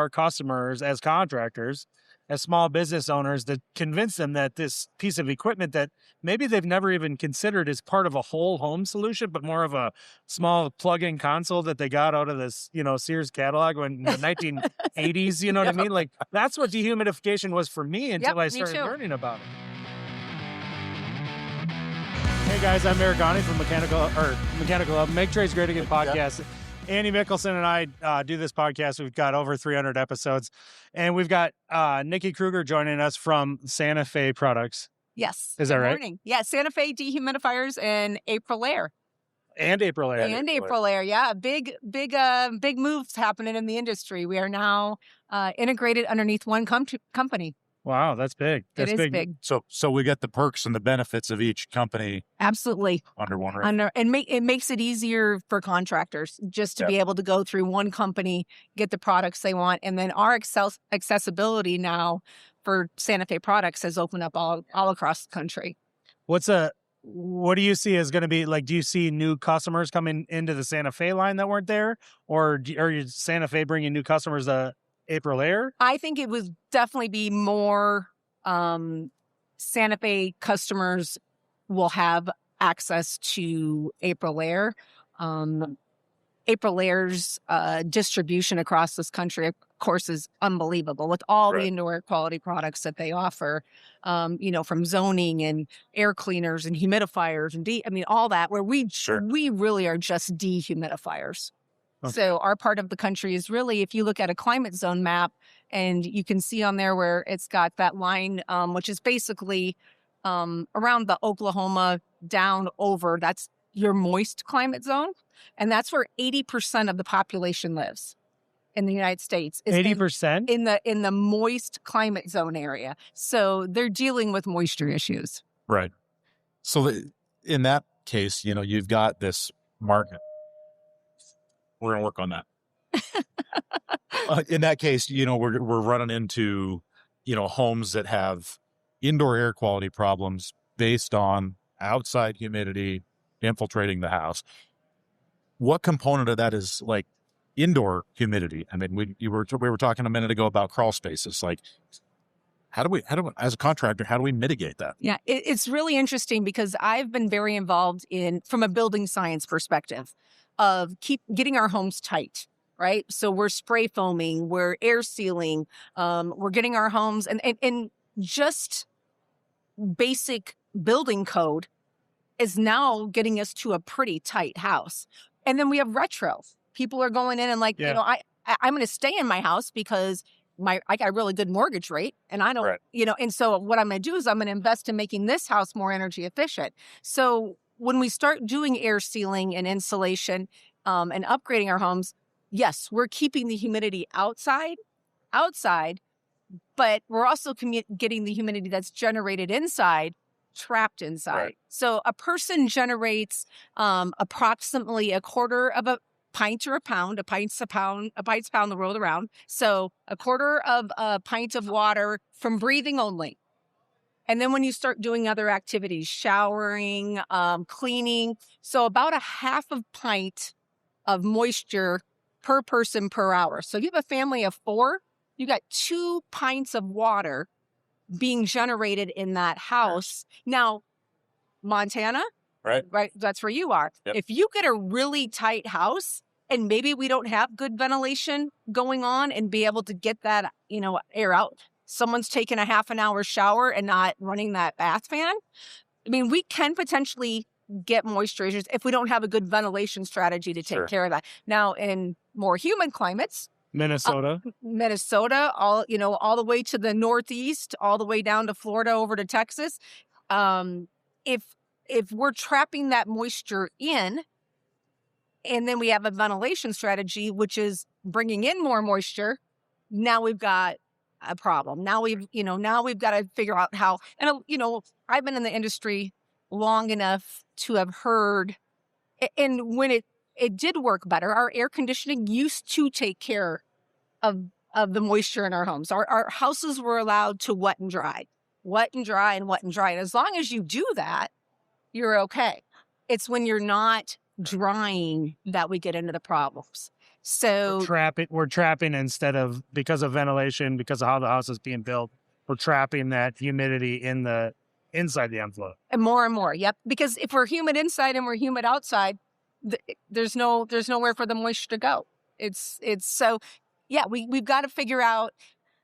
our customers as contractors, as small business owners, to convince them that this piece of equipment that maybe they've never even considered as part of a whole home solution, but more of a small plug-in console that they got out of this, Sears catalog in the 1980s, you know what I mean? Like, that's what dehumidification was for me until I started learning about it. Hey guys, I'm Eric Gani from Mechanical Up, Make Trades Great Again podcast. Andy Mickelson and I do this podcast. We've got over 300 episodes, and we've got Nikki Krueger joining us from Santa Fe Products. Yes. Is that right? Morning. Yeah, Santa Fe dehumidifiers and April Air. And April Air. And April Air, yeah. Big moves happening in the industry. We are now integrated underneath one company. Wow, that's big. That's it is big. So we get the perks and the benefits of each company. Absolutely. Under one roof. It makes it easier for contractors just to be able to go through one company, get the products they want. And then our accessibility now for Santa Fe Products has opened up all across the country. What do you see as going to be like? Do you see new customers coming into the Santa Fe line that weren't there? Or are you Santa Fe bringing new customers to April Air? I think it would definitely be more Santa Fe customers will have access to April Air. April Air's distribution across this country, of course, is unbelievable with all the indoor air quality products that they offer, from zoning and air cleaners and humidifiers and all that, where we really are just dehumidifiers. Okay. So our part of the country is really, if you look at a climate zone map, and you can see on there where it's got that line, which is basically around the Oklahoma down over, that's your moist climate zone. And that's where 80% of the population lives in the United States. 80%? In the moist climate zone area. So they're dealing with moisture issues. Right. So in that case, you've got this market. We're going to work on that. In that case, we're running into, homes that have indoor air quality problems based on outside humidity infiltrating the house. What component of that is like indoor humidity? I mean, we were talking a minute ago about crawl spaces. Like, how do we, as a contractor, how do we mitigate that? Yeah, it's really interesting because I've been very involved from a building science perspective of getting our homes tight, right? So we're spray foaming, we're air sealing, we're getting our homes and just basic building code is now getting us to a pretty tight house. And then we have retro. People are going in and I'm going to stay in my house because I got a really good mortgage rate and I don't, and so what I'm going to do is I'm going to invest in making this house more energy efficient. So when we start doing air sealing and insulation and upgrading our homes, yes, we're keeping the humidity outside, but we're also getting the humidity that's generated inside, trapped inside. Right. So a person generates approximately a quarter of a pint or a pound. A pint's a pound the world around. So a quarter of a pint of water from breathing only. And then when you start doing other activities, showering, cleaning, so about a half a pint of moisture per person per hour. So if you have a family of 4, you got 2 pints of water being generated in that house. Now, Montana, right? That's where you are. Yep. If you get a really tight house and maybe we don't have good ventilation going on and be able to get that, air out. Someone's taking a half an hour shower and not running that bath fan. I mean, we can potentially get moisture issues if we don't have a good ventilation strategy to take care of that. Now, in more humid climates, Minnesota, all the way to the Northeast, all the way down to Florida, over to Texas. If we're trapping that moisture in, and then we have a ventilation strategy, which is bringing in more moisture, now we've got a problem. Now we've got to figure out how, and I've been in the industry long enough to have heard, and when it did work better, our air conditioning used to take care of the moisture in our homes. Our houses were allowed to wet and dry. And as long as you do that, you're okay. It's when you're not drying that we get into the problems. So We're trapping instead of, because of ventilation, because of how the house is being built, we're trapping that humidity inside the envelope. and more. Yep. Because if we're humid inside and we're humid outside, there's nowhere for the moisture to go. It's so, yeah, we've got to figure out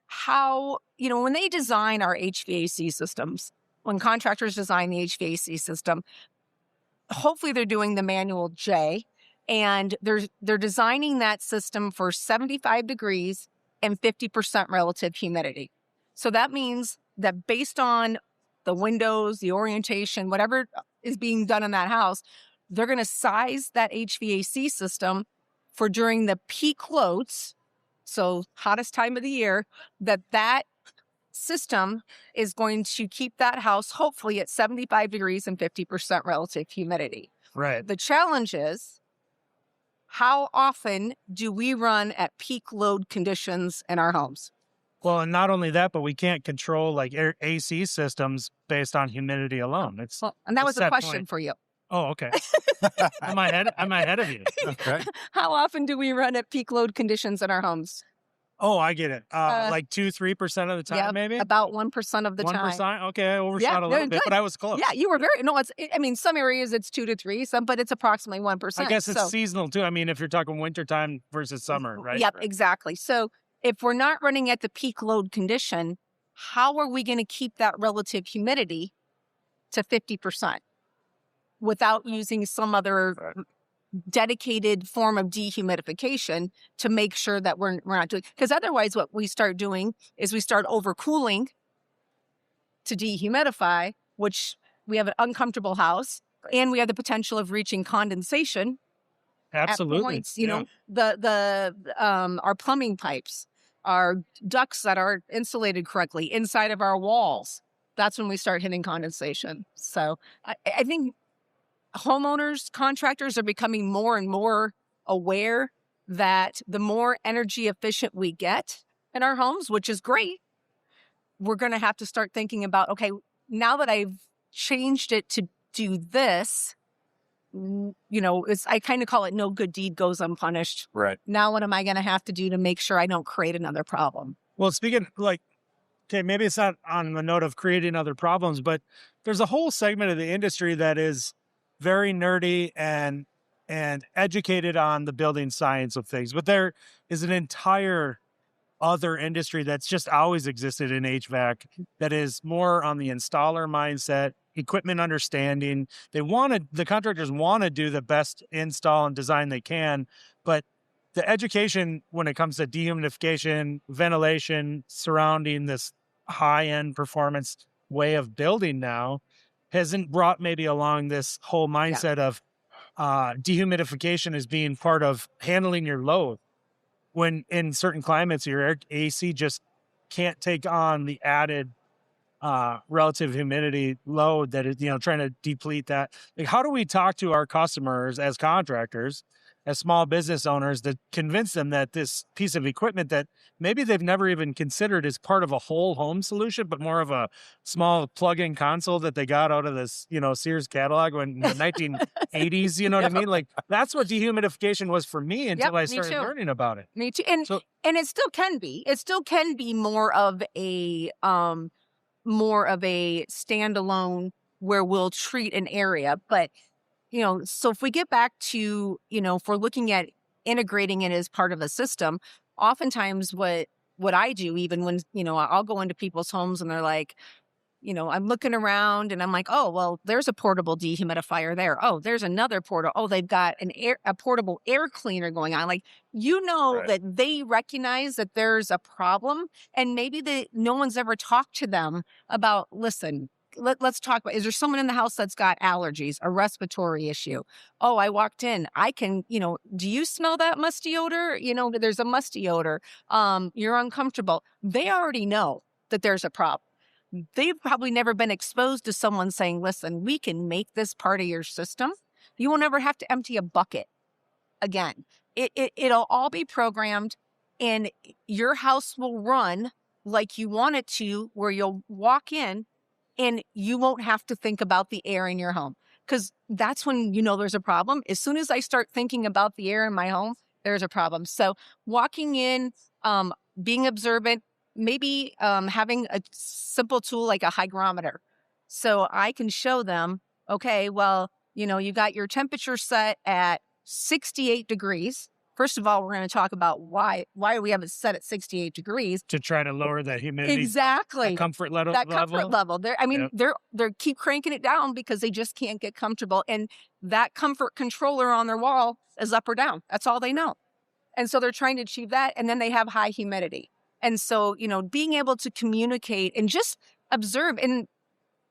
how, when they design our HVAC systems, when contractors design the HVAC system, hopefully they're doing the manual J, and they're designing that system for 75 degrees and 50% relative humidity. So that means that based on the windows, the orientation, whatever is being done in that house, they're going to size that HVAC system for during the peak loads, so hottest time of the year, that system is going to keep that house hopefully at 75 degrees and 50% relative humidity. Right. The challenge is, how often do we run at peak load conditions in our homes? Well, and not only that, but we can't control like AC systems based on humidity alone. And that was a set question point. for you. Oh, okay. I'm ahead of you. Okay. How often do we run at peak load conditions in our homes? Oh, I get it. Like 2-3% of the time, Yep, maybe about 1% of the time. 1%. Okay, I overshot a little bit, good. but I was close. Yeah, you were very. No, some areas it's 2 to 3, but it's approximately 1%. I guess it's So, seasonal too. I mean, if you're talking wintertime versus summer, right? Yep, Right. exactly. So if we're not running at the peak load condition, how are we going to keep that relative humidity to 50% without using some other dedicated form of dehumidification to make sure that we're not doing? Because otherwise what we start doing is we start overcooling to dehumidify, which we have an uncomfortable house, and we have the potential of reaching condensation Absolutely. at points. Yeah. Our plumbing pipes, our ducts that are insulated correctly inside of our walls, that's when we start hitting condensation. So I think homeowners, contractors are becoming more and more aware that the more energy efficient we get in our homes, which is great, we're going to have to start thinking about, okay, now that I've changed it to do this, I kind of call it no good deed goes unpunished. Right. Now what am I going to have to do to make sure I don't create another problem? Well, speaking okay, maybe it's not on the note of creating other problems, but there's a whole segment of the industry that is very nerdy and educated on the building science of things. But there is an entire other industry that's just always existed in HVAC that is more on the installer mindset, equipment understanding. The contractors want to do the best install and design they can, but the education when it comes to dehumidification, ventilation, surrounding this high-end performance way of building now hasn't brought maybe along this whole mindset of dehumidification as being part of handling your load. When in certain climates, your AC just can't take on the added relative humidity load that is, trying to deplete that. Like, how do we talk to our customers as contractors, as small business owners, to convince them that this piece of equipment that maybe they've never even considered as part of a whole home solution, but more of a small plug-in console that they got out of this, Sears catalog in the 1980s, you know what I mean? Like, that's what dehumidification was for me until I started learning about it. Me too. And it still can be. It still can be more of a standalone where we'll treat an area. But, so if we get back to, if we're looking at integrating it as part of a system, oftentimes what I do, even when, I'll go into people's homes and they're like, I'm looking around and I'm like, oh, well, there's a portable dehumidifier there. Oh, there's another portable. Oh, they've got a portable air cleaner going on. Like, Right. that they recognize that there's a problem, and maybe no one's ever talked to them about, listen, let's talk about, is there someone in the house that's got allergies, a respiratory issue? Oh, I walked in. I can, do you smell that musty odor? There's a musty odor. You're uncomfortable. They already know that there's a problem. They've probably never been exposed to someone saying, listen, we can make this part of your system. You won't ever have to empty a bucket again. It'll all be programmed, and your house will run like you want it to, where you'll walk in and you won't have to think about the air in your home. Because that's when there's a problem. As soon as I start thinking about the air in my home, there's a problem. So walking in, being observant, maybe having a simple tool like a hygrometer. So I can show them, okay, well, you got your temperature set at 68 degrees. First of all, we're going to talk about why we have it set at 68 degrees. To try to lower that humidity. Exactly. That comfort level. They're keep cranking it down because they just can't get comfortable. And that comfort controller on their wall is up or down. That's all they know. And so they're trying to achieve that. And then they have high humidity. And so, being able to communicate and just observe and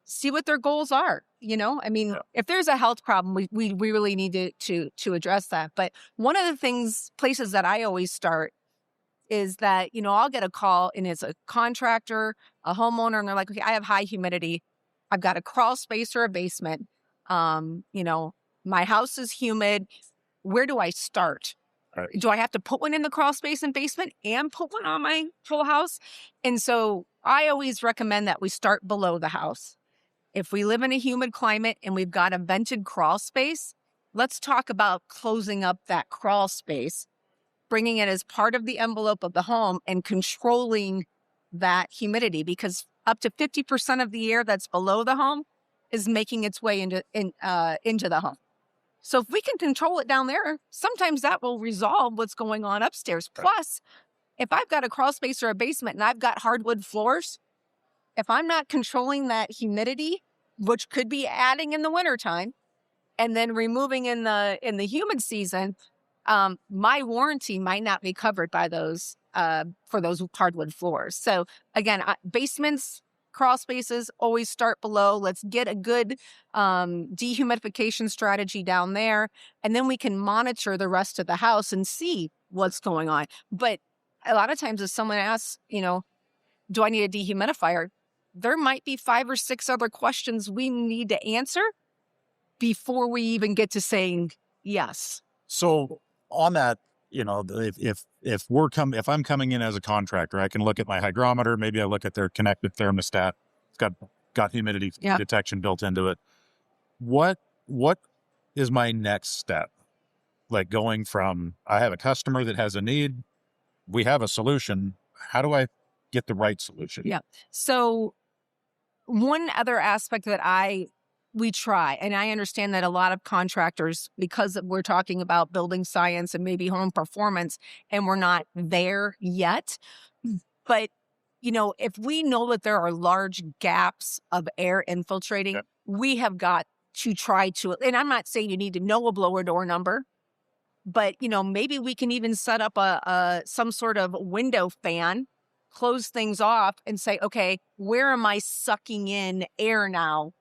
see what their goals are. If there's a health problem, we really need to address that. But one of the places that I always start is that, I'll get a call and it's a contractor, a homeowner, and they're like, okay, I have high humidity. I've got a crawl space or a basement. My house is humid. Where do I start? Right. Do I have to put one in the crawl space and basement and put one on my full house? And so I always recommend that we start below the house. If we live in a humid climate and we've got a vented crawl space, let's talk about closing up that crawl space, bringing it as part of the envelope of the home and controlling that humidity, because up to 50% of the air that's below the home is making its way into the home. So if we can control it down there, sometimes that will resolve what's going on upstairs. Plus, if I've got a crawl space or a basement and I've got hardwood floors, if I'm not controlling that humidity, which could be adding in the wintertime and then removing in the humid season, my warranty might not be covered by those for those hardwood floors. So again, basements, crawl spaces, always start below. Let's get a good dehumidification strategy down there, and then we can monitor the rest of the house and see what's going on. But a lot of times if someone asks, do I need a dehumidifier? There might be 5 or 6 other questions we need to answer before we even get to saying yes. So on that, if I'm coming in as a contractor, I can look at my hygrometer. Maybe I look at their connected thermostat. It's got humidity detection built into it. What is my next step? Like going from, I have a customer that has a need, we have a solution. How do I get the right solution? Yeah. So one other aspect that we try, and I understand that a lot of contractors, because we're talking about building science and maybe home performance, and we're not there yet. But, if we know that there are large gaps of air infiltrating, we have got to try to, and I'm not saying you need to know a blower door number, but, maybe we can even set up some sort of window fan, close things off and say, okay, where am I sucking in air now?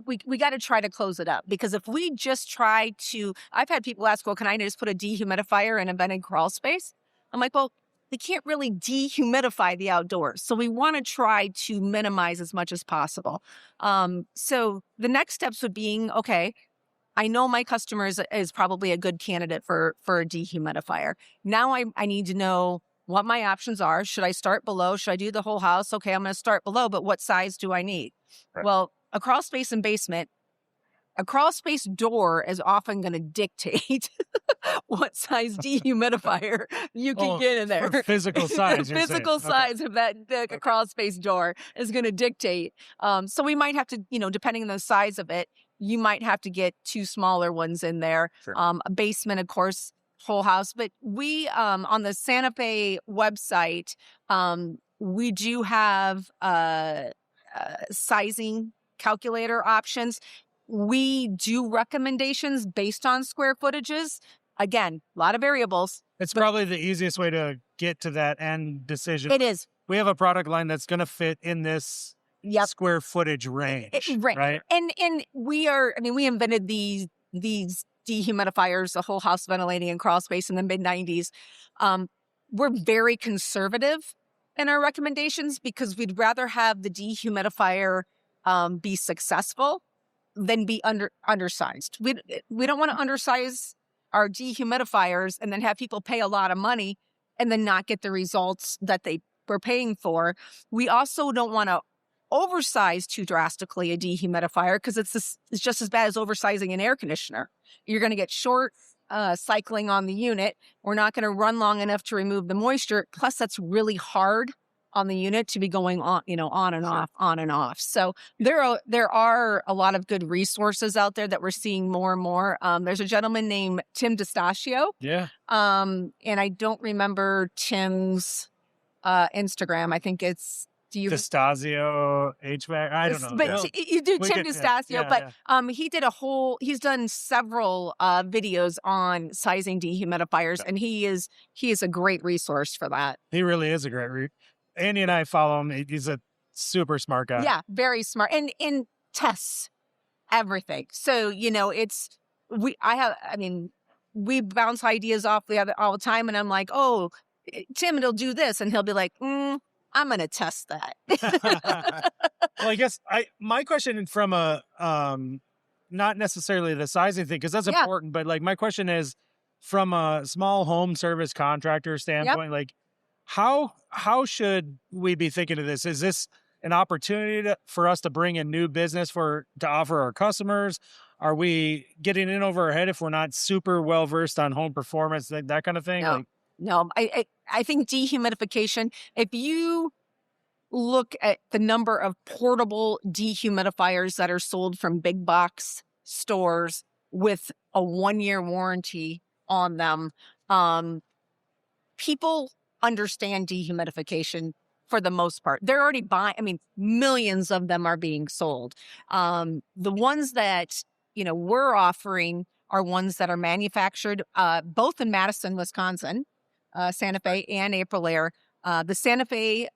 We got to try to close it up, because if we just try to, I've had people ask, well, can I just put a dehumidifier in a vented crawl space? I'm like, well, they can't really dehumidify the outdoors. So we want to try to minimize as much as possible. So the next steps would be, okay, I know my customer is probably a good candidate for a dehumidifier. Now I need to know what my options are. Should I start below? Should I do the whole house? Okay, I'm going to start below, but what size do I need? Right. Well, a crawl space and basement, a crawl space door is often going to dictate what size dehumidifier you can get in there. For physical size. Physical size of that crawl space door is going to dictate. So we might have to, depending on the size of it, you might have to get 2 smaller ones in there. Sure. A basement, of course, whole house. But we, on the Santa Fe website, we do have sizing calculator options. We do recommendations based on square footages. Again, a lot of variables. It's probably the easiest way to get to that end decision. It is. We have a product line that's going to fit in this square footage range, right? And we invented these dehumidifiers, the whole house ventilating and crawl space in the mid-90s. We're very conservative in our recommendations because we'd rather have the dehumidifier be successful than be undersized. We don't want to undersize our dehumidifiers and then have people pay a lot of money and then not get the results that they were paying for. We also don't want to oversize too drastically a dehumidifier because it's just as bad as oversizing an air conditioner. You're going to get short cycling on the unit. We're not going to run long enough to remove the moisture. Plus, that's really hard on the unit to be going on, on and off, on and off. So there are a lot of good resources out there that we're seeing more and more. There's a gentleman named Tim DeStasio. Yeah. And I don't remember Tim's Instagram. I think it's DeStasio HVAC. I don't know. But you do Tim DeStasio. He's done several videos on sizing dehumidifiers, and he is a great resource for that. He really is a great Andy and I follow him. He's a super smart guy. Yeah, very smart, and tests everything. So we bounce ideas off all the time, and I'm like, oh, Tim, it'll do this, and he'll be like, I'm going to test that. Well, I guess my question from a not necessarily the sizing thing, because that's important, but like my question is from a small home service contractor standpoint, like how should we be thinking of this? Is this an opportunity for us to bring in new business to offer our customers? Are we getting in over our head if we're not super well versed on home performance, that kind of thing? No, I think dehumidification, if you look at the number of portable dehumidifiers that are sold from big box stores with a 1-year warranty on them, people understand dehumidification for the most part. They're already buying, millions of them are being sold. The ones that, we're offering are ones that are manufactured both in Madison, Wisconsin, Santa Fe and April Air. The Santa Fe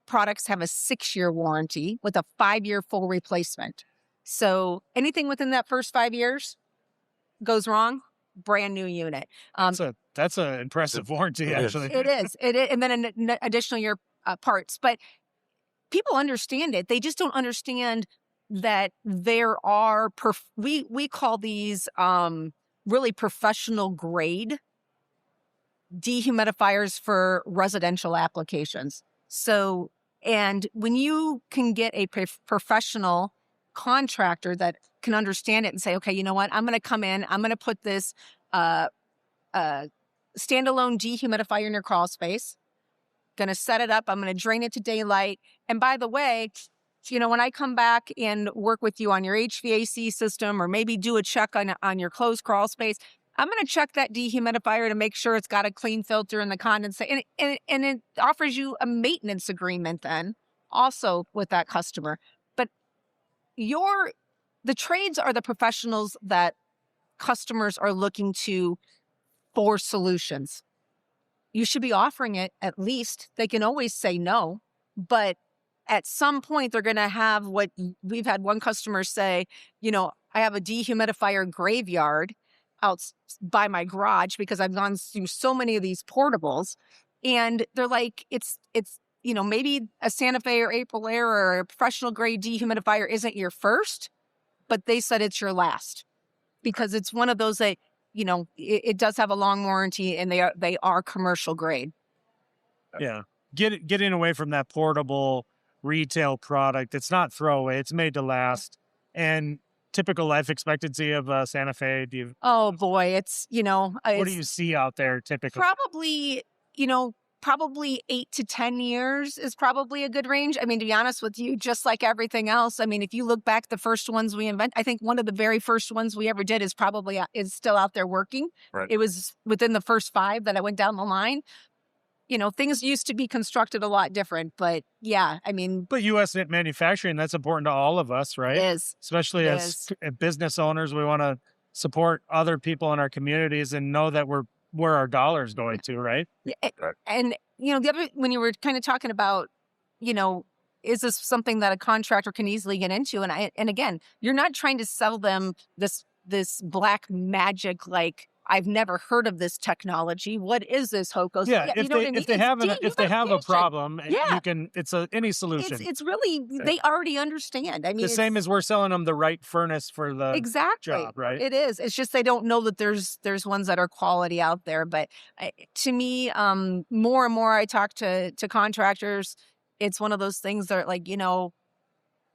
products have a 6-year warranty with a 5-year full replacement. So anything within that first 5 years goes wrong, brand new unit. That's an impressive warranty, actually. It is. And then an additional year parts. But people understand it. They just don't understand that there are, we call these really professional grade dehumidifiers for residential applications. So, and when you can get a professional contractor that can understand it and say, okay, you know what, I'm going to come in, I'm going to put this standalone dehumidifier in your crawl space, going to set it up, I'm going to drain it to daylight. And by the way, when I come back and work with you on your HVAC system or maybe do a check on your closed crawl space, I'm going to check that dehumidifier to make sure it's got a clean filter and the condensate. And it offers you a maintenance agreement then also with that customer. But the trades are the professionals that customers are looking to for solutions. You should be offering it at least. They can always say no, but at some point they're going to have what we've had one customer say, I have a dehumidifier graveyard out by my garage because I've gone through so many of these portables, and they're like, it's maybe a Santa Fe or April Air or a professional grade dehumidifier isn't your first, but they said it's your last because it's one of those that it does have a long warranty and they are commercial grade. Yeah, getting away from that portable retail product. It's not throwaway. It's made to last. And typical life expectancy of Santa Fe? Oh boy, it's what do you see out there typically? Probably 8 to 10 years is probably a good range. To be honest with you, just like everything else. If you look back, the first ones we invent, I think one of the very first ones we ever did is still out there working. Right. It was within the first 5 that I went down the line. Things used to be constructed a lot different, but yeah, But U.S. manufacturing, that's important to all of us, right? It is. Especially as business owners, we want to support other people in our communities and know that we're where our dollar's going to, right? And, the other, when you were kind of talking about, is this something that a contractor can easily get into? And again, you're not trying to sell them this black magic, like, I've never heard of this technology. What is this, Hokos? Yeah, if they have a problem, it's any solution. It's really, they already understand. The same as we're selling them the right furnace for the job, right? It is. It's just they don't know that there's ones that are quality out there. But to me, more and more I talk to contractors, it's one of those things that, like,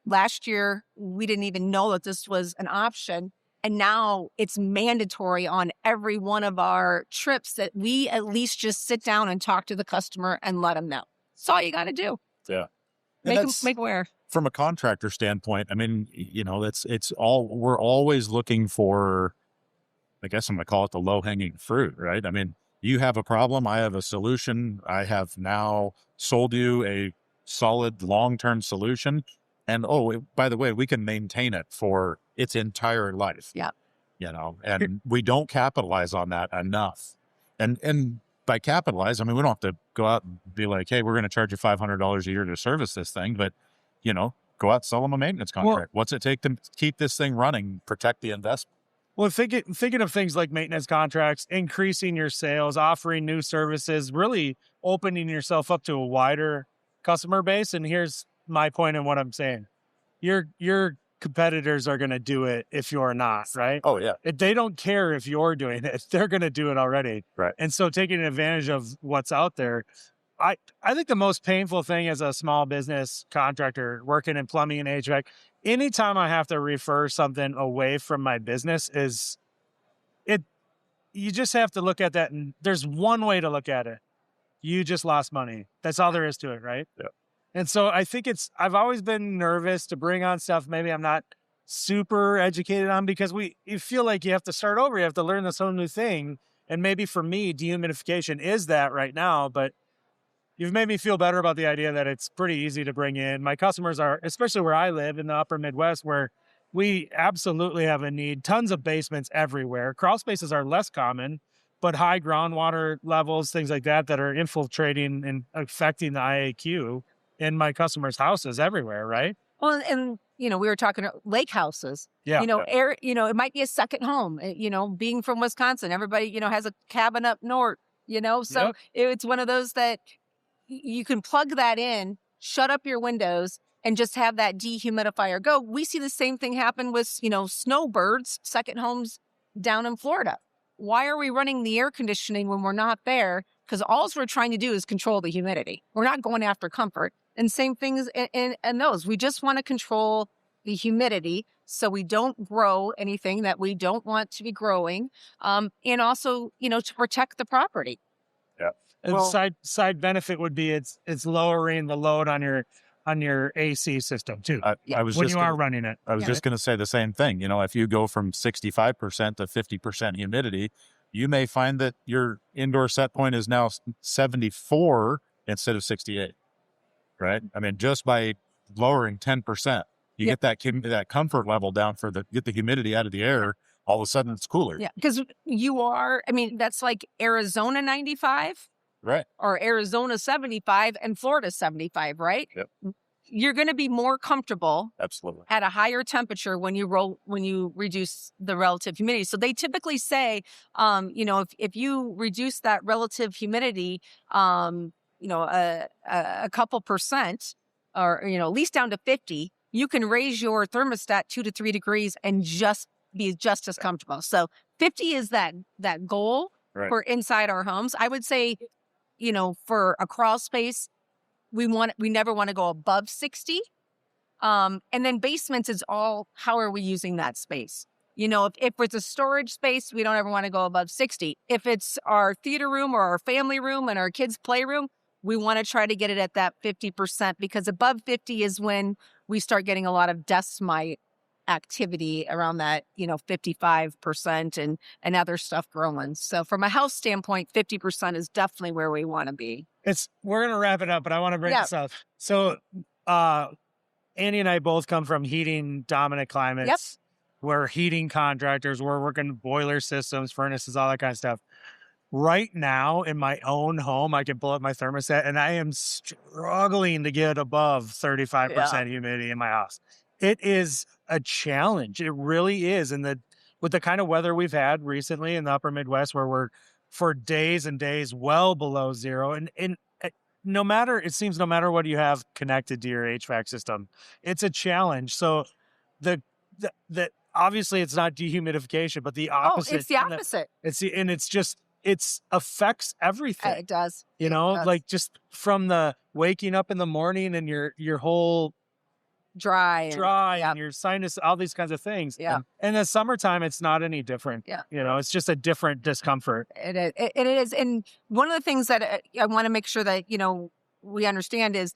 last year we didn't even know that this was an option. And now it's mandatory on every one of our trips that we at least just sit down and talk to the customer and let them know. That's all you got to do. Yeah. Make aware. From a contractor standpoint, I mean, we're always looking for, I guess I'm going to call it the low-hanging fruit, right? I mean, you have a problem, I have a solution. I have now sold you a solid long-term solution. And by the way, we can maintain it for its entire life. Yeah. And we don't capitalize on that enough. And by capitalize, I mean, we don't have to go out and be like, hey, we're going to charge you $500 a year to service this thing. But, go out, sell them a maintenance contract. What's it take to keep this thing running, protect the investment? Well, thinking of things like maintenance contracts, increasing your sales, offering new services, really opening yourself up to a wider customer base. And here's my point in what I'm saying. Your competitors are going to do it if you're not, right? Oh, yeah. They don't care if you're doing it. They're going to do it already. Right. And so taking advantage of what's out there, I think the most painful thing as a small business contractor working in plumbing and HVAC, anytime I have to refer something away from my business you just have to look at that. And there's one way to look at it. You just lost money. That's all there is to it. Right. Yeah. And so I think I've always been nervous to bring on stuff maybe I'm not super educated on, because you feel like you have to start over. You have to learn this whole new thing. And maybe for me, dehumidification is that right now, but you've made me feel better about the idea that it's pretty easy to bring in. My customers are, especially where I live in the upper Midwest, where we absolutely have a need, tons of basements everywhere. Crawl spaces are less common, but high groundwater levels, things like that are infiltrating and affecting the IAQ in my customers' houses everywhere, right? Well, and we were talking about lake houses. Yeah. Air. It might be a second home. Being from Wisconsin, everybody has a cabin up north. So it's one of those that you can plug that in, shut up your windows, and just have that dehumidifier go. We see the same thing happen with snowbirds, second homes down in Florida. Why are we running the air conditioning when we're not there? Because all we're trying to do is control the humidity. We're not going after comfort. And same things in those. We just want to control the humidity so we don't grow anything that we don't want to be growing. And also, to protect the property. Yeah. And side benefit would be it's lowering the load on your AC system too. When you are running it. I was just going to say the same thing. If you go from 65% to 50% humidity, you may find that your indoor set point is now 74 instead of 68. Right? I mean, just by lowering 10%, you get that comfort level down get the humidity out of the air. All of a sudden, it's cooler. Yeah, because that's like Arizona 95. Right. Or Arizona 75 and Florida 75, right? Yep. You're going to be more comfortable. Absolutely. At a higher temperature when you reduce the relative humidity. So they typically say, if you reduce that relative humidity, a couple percent, or at least down to 50, you can raise your thermostat 2 to 3 degrees and just be just as comfortable. So 50 is that goal for inside our homes. I would say, for a crawl space, we never want to go above 60. And then basements is all, how are we using that space? If it's a storage space, we don't ever want to go above 60. If it's our theater room or our family room and our kids' playroom, we want to try to get it at that 50%, because above 50 is when we start getting a lot of dust mite activity around that, 55% and other stuff growing. So from a house standpoint, 50% is definitely where we want to be. We're going to wrap it up, but I want to bring this up. So, Andy and I both come from heating dominant climates. Yep. We're heating contractors. We're working boiler systems, furnaces, all that kind of stuff. Right now in my own home, I can pull up my thermostat and I am struggling to get above 35% humidity in my house. It is a challenge. It really is. And with the kind of weather we've had recently in the upper Midwest, where we're for days and days well below zero. And it seems no matter what you have connected to your HVAC system, it's a challenge. So the obviously it's not dehumidification, but the opposite. Oh, it's the opposite. It affects everything. It does. Like just from the waking up in the morning and your whole dry, and your sinus, all these kinds of things. Yeah. And in the summertime, it's not any different. Yeah. It's just a different discomfort. It is. And one of the things that I want to make sure that, we understand is,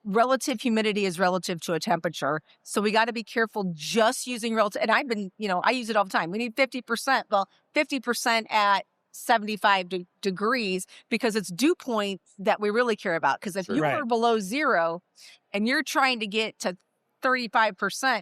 relative humidity is relative to a temperature. So we got to be careful just using relative. And I've been, I use it all the time. We need 50%. Well, 50% at 75 degrees, because it's dew point that we really care about. Because if you are below zero and you're trying to get to 35%,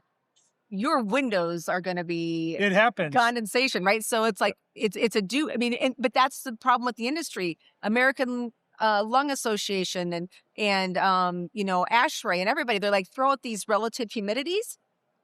your windows are going to be it happens condensation, right? So it's like it's a dew. I mean, but that's the problem with the industry. American Lung Association and ASHRAE and everybody, they're like, throw out these relative humidities,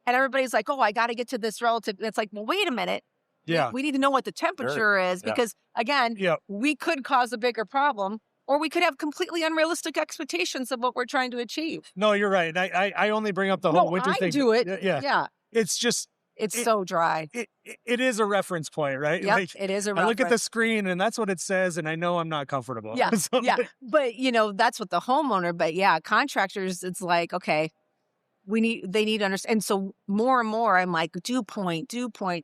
and everybody's like, oh, I got to get to this relative. It's like, well, wait a minute. Yeah. We need to know what the temperature is, because again, we could cause a bigger problem, or we could have completely unrealistic expectations of what we're trying to achieve. No, you're right. I only bring up the whole winter thing. I do it. Yeah. It's just, it's so dry. It is a reference point, right? Yep, it is a reference. I look at the screen and that's what it says, and I know I'm not comfortable. Yeah, yeah. But, that's what the homeowner, but contractors, it's like, okay, they need to understand. And so more and more, I'm like, dew point.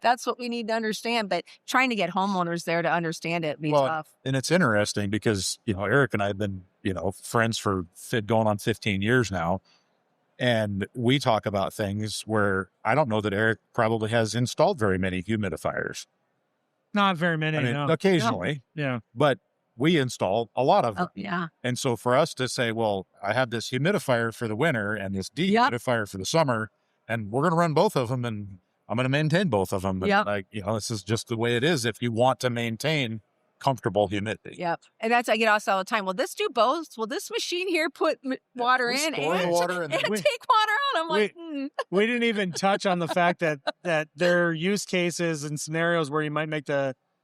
That's what we need to understand. But trying to get homeowners there to understand it be tough. And it's interesting because, Eric and I have been, friends for going on 15 years now. And we talk about things where I don't know that Eric probably has installed very many humidifiers. Not very many, no. Occasionally. No. Yeah. But we install a lot of them. Yeah. And so for us to say, well, I have this humidifier for the winter and this dehumidifier for the summer, and we're going to run both of them, and I'm going to maintain both of them. And this is just the way it is if you want to maintain comfortable humidity. Yep. And that's, I get asked all the time, will this do both? Will this machine here put water in and water and take water out? I'm like, We didn't even touch on the fact that there are use cases and scenarios where you might make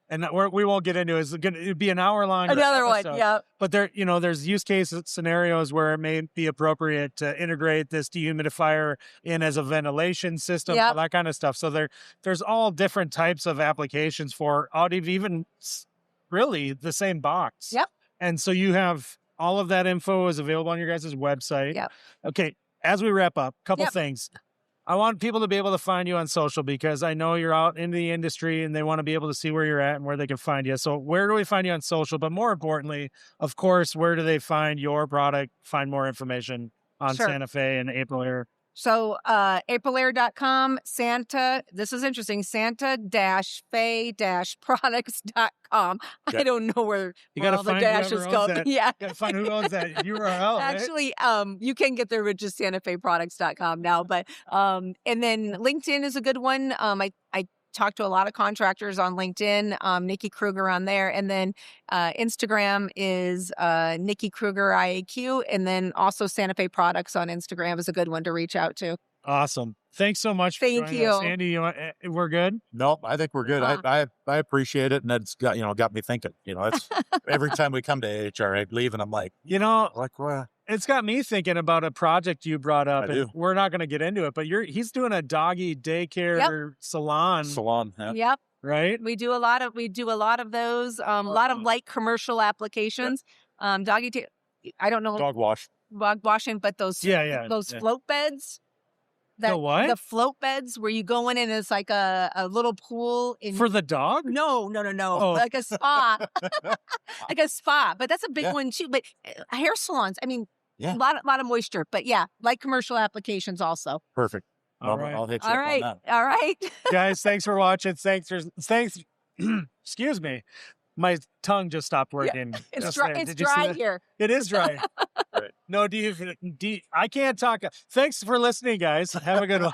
and we won't get into it. It'd be an hour long. Another one, yeah. But there's use case scenarios where it may be appropriate to integrate this dehumidifier in as a ventilation system, all that kind of stuff. So there's all different types of applications for out of even really the same box. Yep. And so you have all of that info is available on your guys' website. Yep. Okay. As we wrap up, a couple things. I want people to be able to find you on social, because I know you're out in the industry and they want to be able to see where you're at and where they can find you. So where do we find you on social? But more importantly, of course, where do they find your product, find more information on Santa Fe and April Air? So aprilair.com, this is interesting, santa-fe-products.com. Okay. I don't know where all the dashes go. Yeah. You got to find who owns that URL. Actually, you can get there with just santafeproducts.com now. But and then LinkedIn is a good one. I talk to a lot of contractors on LinkedIn, Nikki Krueger on there. And then Instagram is Nikki Krueger IAQ. And then also Santa Fe Products on Instagram is a good one to reach out to. Awesome. Thanks so much. Thank you. Andy, we're good? No, I think we're good. I appreciate it. And that's got me thinking, it's every time we come to AHR, I leave and I'm like, well, it's got me thinking about a project you brought up. I do. We're not going to get into it, but he's doing a doggy daycare salon. Yep. Right. We do a lot of those, a lot of light commercial applications. Doggy, I don't know. Dog washing, but those float beds. The what? The float beds where you go in and it's like a little pool. For the dog? No. Oh. Like a spa. Like a spa. But that's a big one too. But hair salons, I mean, a lot of moisture. But like commercial applications also. Perfect. All right. I'll hit you up on that. All right. Guys, thanks for watching. Thanks. Excuse me. My tongue just stopped working. It's dry. It's dry here. It is dry. Right. No, I can't talk. Thanks for listening, guys. Have a good one.